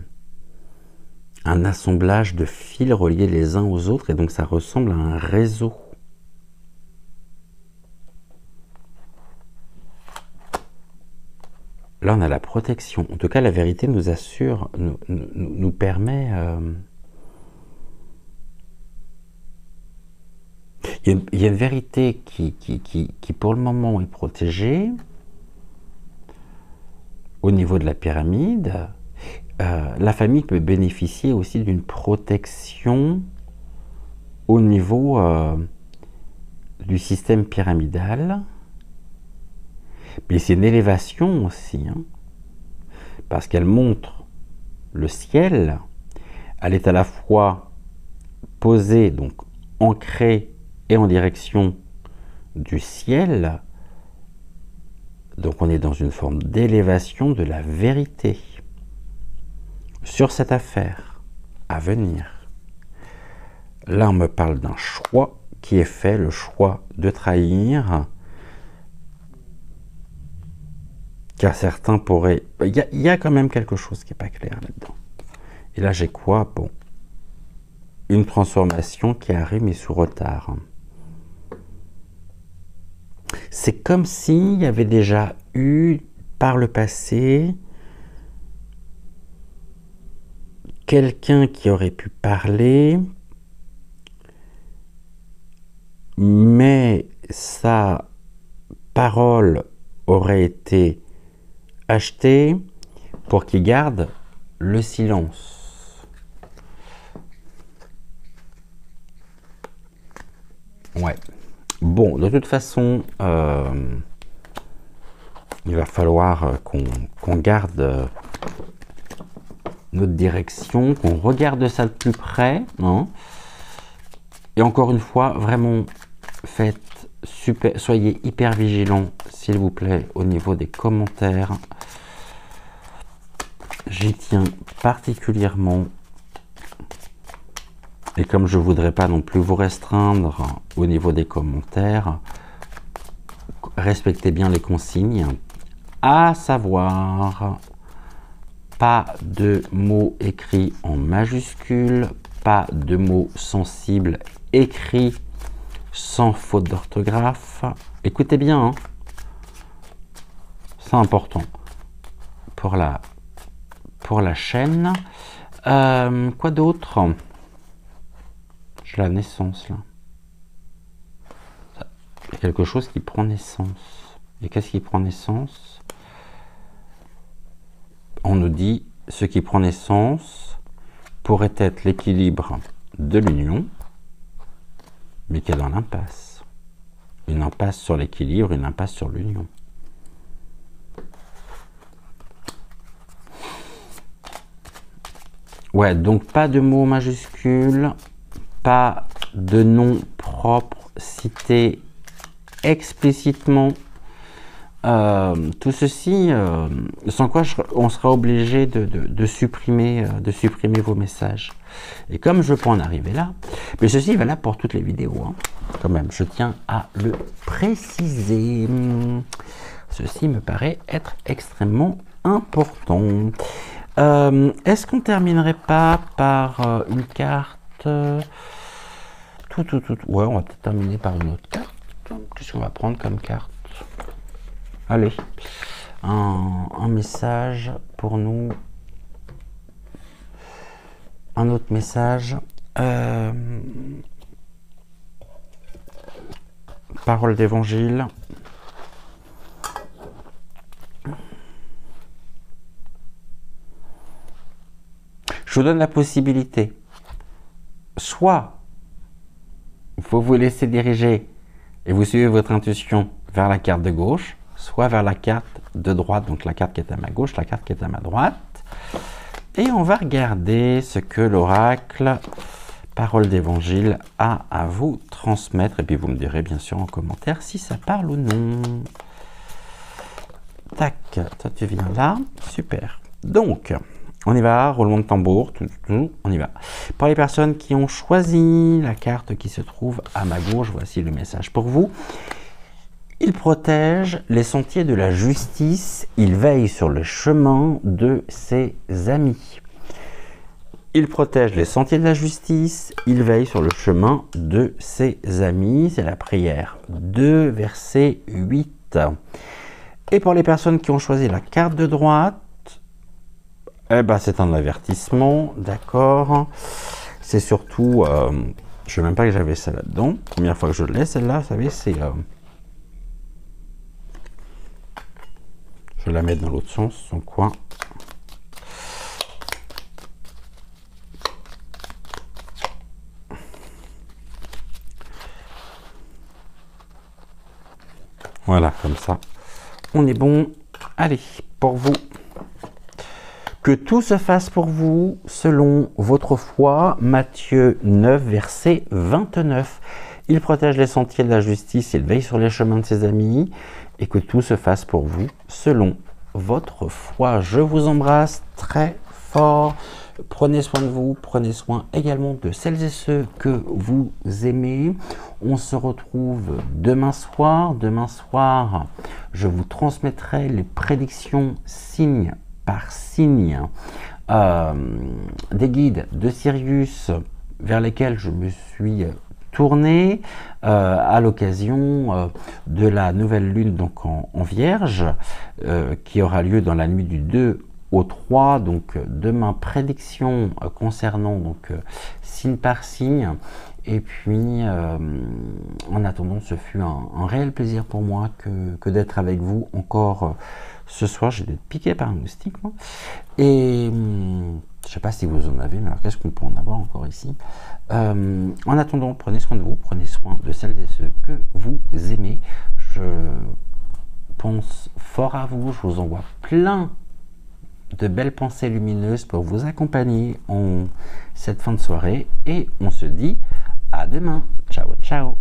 S1: un assemblage de fils reliés les uns aux autres. Et donc, ça ressemble à un réseau. Là, on a la protection. En tout cas, la vérité nous assure, nous permet... il y a une vérité qui, pour le moment, est protégée au niveau de la pyramide. La famille peut bénéficier aussi d'une protection au niveau du système pyramidal. Mais c'est une élévation aussi, hein, parce qu'elle montre le ciel. Elle est à la fois posée, donc ancrée et en direction du ciel. Donc on est dans une forme d'élévation de la vérité sur cette affaire à venir. Là, on me parle d'un choix qui est fait, le choix de trahir. Car certains pourraient... Il y a quand même quelque chose qui n'est pas clair là-dedans. Et là, j'ai quoi? Bon. Une transformation qui arrive, mais sous retard. C'est comme s'il y avait déjà eu, par le passé, quelqu'un qui aurait pu parler, mais sa parole aurait été acheté pour qu'il garde le silence. Ouais. Bon, de toute façon, il va falloir qu'on garde notre direction, qu'on regarde ça de plus près. Hein. Et encore une fois, vraiment, soyez hyper vigilants, s'il vous plaît, au niveau des commentaires. J'y tiens particulièrement. Et comme je ne voudrais pas non plus vous restreindre au niveau des commentaires, respectez bien les consignes, à savoir, pas de mots écrits en majuscules, pas de mots sensibles écrits sans faute d'orthographe. Écoutez bien, hein. C'est important pour la chaîne. Quoi d'autre? J'ai la naissance là. Il y a quelque chose qui prend naissance. Et qu'est-ce qui prend naissance? On nous dit ce qui prend naissance pourrait être l'équilibre de l'union, mais qui est dans l'impasse. Une impasse sur l'équilibre, une impasse sur l'union. Ouais, donc pas de mots majuscules, pas de nom propre cité explicitement. Tout ceci, sans quoi on sera obligé de supprimer vos messages. Et comme je peux en arriver là, mais ceci est valable pour toutes les vidéos, hein, quand même, je tiens à le préciser. Ceci me paraît être extrêmement important. Est-ce qu'on terminerait pas par une carte ouais, on va peut-être terminer par une autre carte. Qu'est-ce qu'on va prendre comme carte? Allez, un message pour nous. Un autre message. Parole d'évangile. vous donne la possibilité, soit vous vous laissez diriger et vous suivez votre intuition vers la carte de gauche, soit vers la carte de droite, donc la carte qui est à ma gauche, la carte qui est à ma droite. Et on va regarder ce que l'oracle, parole d'évangile, a à vous transmettre. Et puis vous me direz bien sûr en commentaire si ça parle ou non. Tac, toi tu viens là, super. Donc, on y va, roulement de tambour, on y va. Pour les personnes qui ont choisi la carte qui se trouve à ma gauche, voici le message pour vous. Il protège les sentiers de la justice, il veille sur le chemin de ses amis. Il protège les sentiers de la justice, il veille sur le chemin de ses amis. C'est la prière 2, verset 8. Et pour les personnes qui ont choisi la carte de droite, eh ben c'est un avertissement, d'accord. C'est surtout, je ne sais même pas que j'avais ça là-dedans. Première fois que je l'ai, celle-là, vous savez, c'est... je vais la mettre dans l'autre sens, son coin. Voilà, comme ça, on est bon. Allez, pour vous, que tout se fasse pour vous selon votre foi. Matthieu 9, verset 29. Il protège les sentiers de la justice, il veille sur les chemins de ses amis. Et que tout se fasse pour vous selon votre foi. Je vous embrasse très fort. Prenez soin de vous, prenez soin également de celles et ceux que vous aimez. On se retrouve demain soir. Demain soir, je vous transmettrai les prédictions signe par signe des guides de Sirius vers lesquels je me suis tourné à l'occasion de la nouvelle lune donc en Vierge qui aura lieu dans la nuit du 2 au 3. Donc demain, prédiction concernant donc signe par signe. Et puis en attendant, ce fut un réel plaisir pour moi que d'être avec vous encore ce soir. J'ai été piqué par un moustique, moi. Et je ne sais pas si vous en avez, mais alors qu'est-ce qu'on peut en avoir encore ici? En attendant, prenez soin de vous, prenez soin de celles et ceux que vous aimez. Je pense fort à vous, je vous envoie plein de belles pensées lumineuses pour vous accompagner en cette fin de soirée. Et on se dit à demain. Ciao, ciao.